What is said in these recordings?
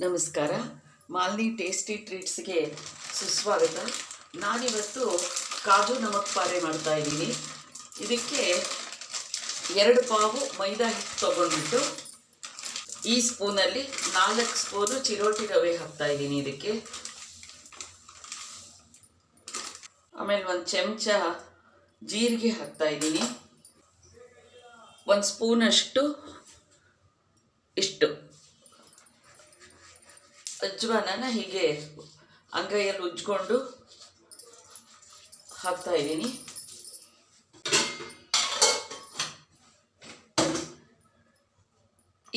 ನಮಸ್ಕಾರ. ಮಾಲಿನಿ ಟೇಸ್ಟಿ ಟ್ರೀಟ್ಸ್ಗೆ ಸುಸ್ವಾಗತ. ನಾನಿವತ್ತು ಕಾಜು ನಮಕ್ ಪಾರೆ ಮಾಡ್ತಾ ಇದ್ದೀನಿ. ಇದಕ್ಕೆ 2 ಪಾವು ಮೈದಾ ಹಿಟ್ಟು ತೊಗೊಂಡ್ಬಿಟ್ಟು ಈ ಸ್ಪೂನಲ್ಲಿ 4 ಸ್ಪೂನು ಚಿರೋಟಿ ರವೆ ಹಾಕ್ತಾ ಇದ್ದೀನಿ. ಇದಕ್ಕೆ ಆಮೇಲೆ 1 ಚಮಚ ಜೀರಿಗೆ ಹಾಕ್ತಾ ಇದ್ದೀನಿ. 1 ಸ್ಪೂನಷ್ಟು ಇಷ್ಟು ಅಜ್ವಾನ ಹೀಗೆ ಅಂಗೈಯಲ್ಲಿ ಉಜ್ಕೊಂಡು ಹಾಕ್ತಾ ಇದ್ದೀನಿ.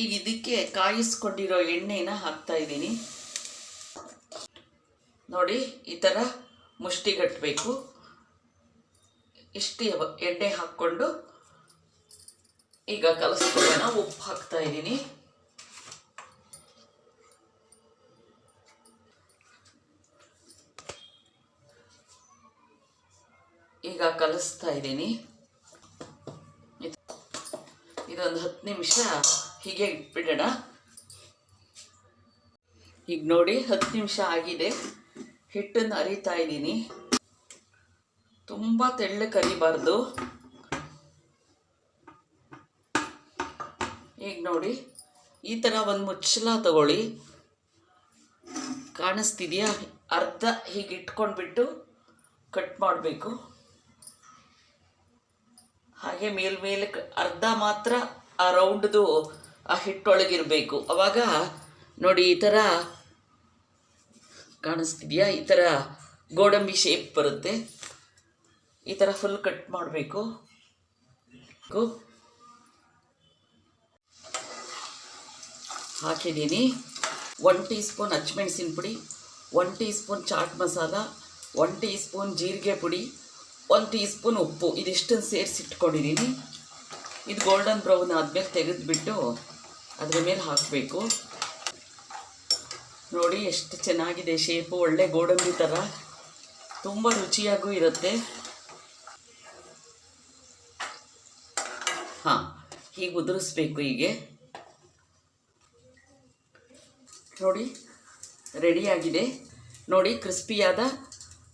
ಈಗ ಇದಕ್ಕೆ ಕಾಯಿಸ್ಕೊಂಡಿರೋ ಎಣ್ಣೆನ ಹಾಕ್ತಾ ಇದ್ದೀನಿ. ನೋಡಿ, ಈ ಥರ ಮುಷ್ಟಿಗಟ್ಟಬೇಕು. ಇಷ್ಟು ಎಣ್ಣೆ ಹಾಕ್ಕೊಂಡು ಈಗ ಕಲಸ್ಕೊಳ್ಳೋಣ. ಉಪ್ಪು ಹಾಕ್ತಾ ಇದ್ದೀನಿ. ಈಗ ಕಲಿಸ್ತಾ ಇದ್ದೀನಿ. ಇದೊಂದು 10 ನಿಮಿಷ ಹೀಗೆ ಇಟ್ಬಿಡೋಣ. ಈಗ ನೋಡಿ, 10 ನಿಮಿಷ ಆಗಿದೆ. ಹಿಟ್ಟನ್ನು ಅರಿತಾ ಇದ್ದೀನಿ. ತುಂಬ ತೆಳ್ಳಗೆ ಅರಿಬಾರ್ದು. ಈಗ ನೋಡಿ, ಈ ಥರ ಒಂದು ಮುಚ್ಚಳ ತಗೊಳ್ಳಿ. ಕಾಣಿಸ್ತಿದೆಯಾ? ಅರ್ಧ ಹೀಗೆ ಇಟ್ಕೊಂಡ್ಬಿಟ್ಟು ಕಟ್ ಮಾಡಬೇಕು. ಹಾಗೆ ಮೇಲ್ಮೇಲೆ ಅರ್ಧ ಮಾತ್ರ ಆ ರೌಂಡ್ದು ಆ ಹಿಟ್ಟೊಳಗಿರಬೇಕು. ಆವಾಗ ನೋಡಿ, ಈ ಥರ ಕಾಣಿಸ್ತಿದೆಯಾ? ಈ ಥರ ಗೋಡಂಬಿ ಶೇಪ್ ಬರುತ್ತೆ. ಈ ಥರ ಫುಲ್ ಕಟ್ ಮಾಡಬೇಕು. ಹಾಕಿದ್ದೀನಿ. 1 ಟೀ ಸ್ಪೂನ್ ಹಚ್ಮೆಣಸಿನ ಪುಡಿ, 1 teaspoon chaat masala, 1 teaspoon ಜೀರಿಗೆ ಪುಡಿ, 1 ಟೀ ಸ್ಪೂನ್ ಉಪ್ಪು. ಇದಿಷ್ಟನ್ನು ಸೇರಿಸಿಟ್ಕೊಂಡಿದ್ದೀನಿ. ಇದು ಗೋಲ್ಡನ್ ಬ್ರೌನ್ ಆದಮೇಲೆ ತೆಗೆದುಬಿಟ್ಟು ಅದರ ಮೇಲೆ ಹಾಕಬೇಕು. ನೋಡಿ ಎಷ್ಟು ಚೆನ್ನಾಗಿದೆ ಶೇಪು. ಒಳ್ಳೆ ಗೋಡಂಬಿ ಥರ ತುಂಬ ರುಚಿಯಾಗೂ ಇರುತ್ತೆ. ಹೀಗೆ ಉದುರಿಸ್ಬೇಕು. ಹೀಗೆ ನೋಡಿ, ರೆಡಿಯಾಗಿದೆ. ನೋಡಿ, ಕ್ರಿಸ್ಪಿಯಾದ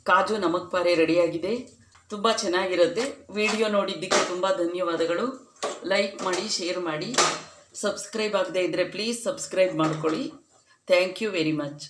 ಕಾಜು ನಮಕ್ ಪಾರೆ ರೆಡಿಯಾಗಿದೆ. ತುಂಬ ಚೆನ್ನಾಗಿರುತ್ತೆ. ವಿಡಿಯೋ ನೋಡಿದ್ದಕ್ಕೆ ತುಂಬ ಧನ್ಯವಾದಗಳು. ಲೈಕ್ ಮಾಡಿ, ಶೇರ್ ಮಾಡಿ. ಸಬ್ಸ್ಕ್ರೈಬ್ ಆಗದೇ ಇದ್ದರೆ ಪ್ಲೀಸ್ ಸಬ್ಸ್ಕ್ರೈಬ್ ಮಾಡ್ಕೊಳ್ಳಿ. Thank you very much.